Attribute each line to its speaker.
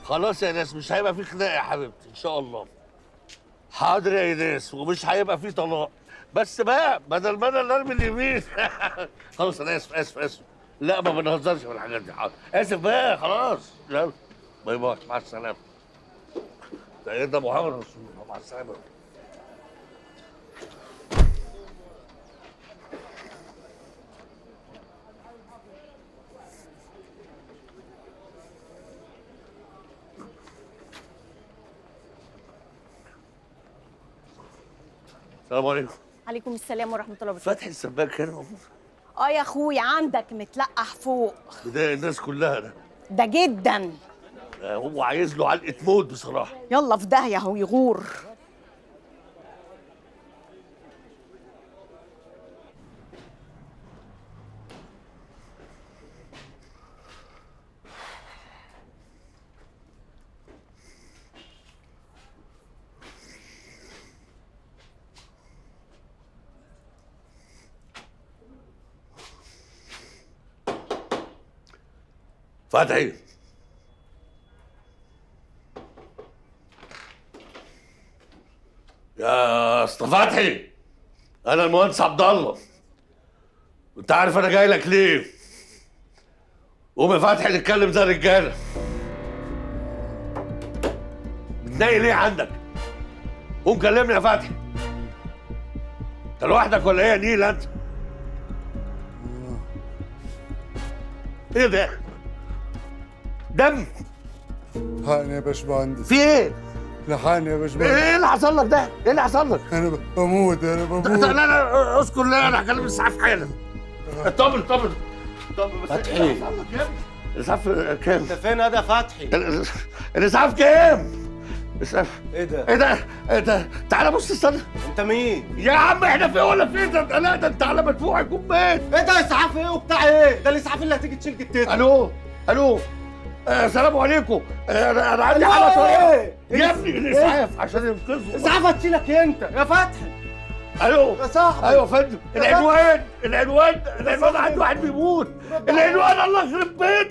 Speaker 1: خلاص يا ناس مش هيبقى في خناق يا حبيبتي ان شاء الله. حاضر يا ناس، ومش هيبقى في طلاق. بس بقى بدل ما انا اللي ارمي اليمين. خلاص انا اسف اسف اسف. لا ما بنهزرش في الحاجات دي. حاضر اسف بقى خلاص. يلا باي باي مع السلامه. سيدنا محمد رسول الله مع السلامه. السلام عليكم.
Speaker 2: عليكم السلام ورحمة الله وبركاته.
Speaker 1: فتحي السباك هنا موجود؟
Speaker 2: اه يا اخويا عندك متلقح فوق.
Speaker 1: بداية الناس كلها ده.
Speaker 2: ده جدا.
Speaker 1: هو عايز له علقة موت بصراحة.
Speaker 2: يلا في داهية هو يغور.
Speaker 1: فتحي يا اسطى فتحي، انا المهندس عبد الله. انت عارف انا جاي لك ليه؟ قوم يا فتحي نتكلم زي الرجاله. متضايق ليه عندك؟ قوم كلمني يا فتحي. انت لوحدك ولا ايه يا نيل انت؟ ايه ده؟ دم؟
Speaker 3: لحقني يا باشمهندس،
Speaker 1: في ايه؟
Speaker 3: لحقني يا باشمهندس.
Speaker 1: ايه اللي حصل لك ده؟ ايه اللي حصل لك؟
Speaker 3: انا بموت، انا بموت.
Speaker 1: لا لا اسكت، لا انا هكلم الاسعاف حالا. طمن طمن طمن. بس
Speaker 4: فتحي.
Speaker 1: الاسعاف كام؟
Speaker 4: انت فين يا فتحي؟
Speaker 1: الاسعاف كام؟ الاسعاف
Speaker 4: ايه ده؟
Speaker 1: ايه ده؟ ايه ده؟ تعالى بص استنى.
Speaker 4: انت مين؟
Speaker 1: يا عم احنا في ولا في ده؟ لا ده انت على مدفوع يكون مات.
Speaker 4: ايه ده اسعاف ايه وبتاع ايه؟ ده الاسعاف اللي هتيجي تشيل جتتك.
Speaker 1: الو الو. السلام عليكم. انا عندي
Speaker 4: ألو،
Speaker 1: حاله طارئه.
Speaker 4: إيه؟
Speaker 1: يا ابني الاسعاف عشان ينقذوا.
Speaker 4: اسعاف هتشيلك انت يا فتحي.
Speaker 1: الو
Speaker 4: يا صاحبي.
Speaker 1: ايوه يا فندم.
Speaker 4: يا
Speaker 1: العنوان عند واحد بيموت. العنوان الله يخرب بيتك.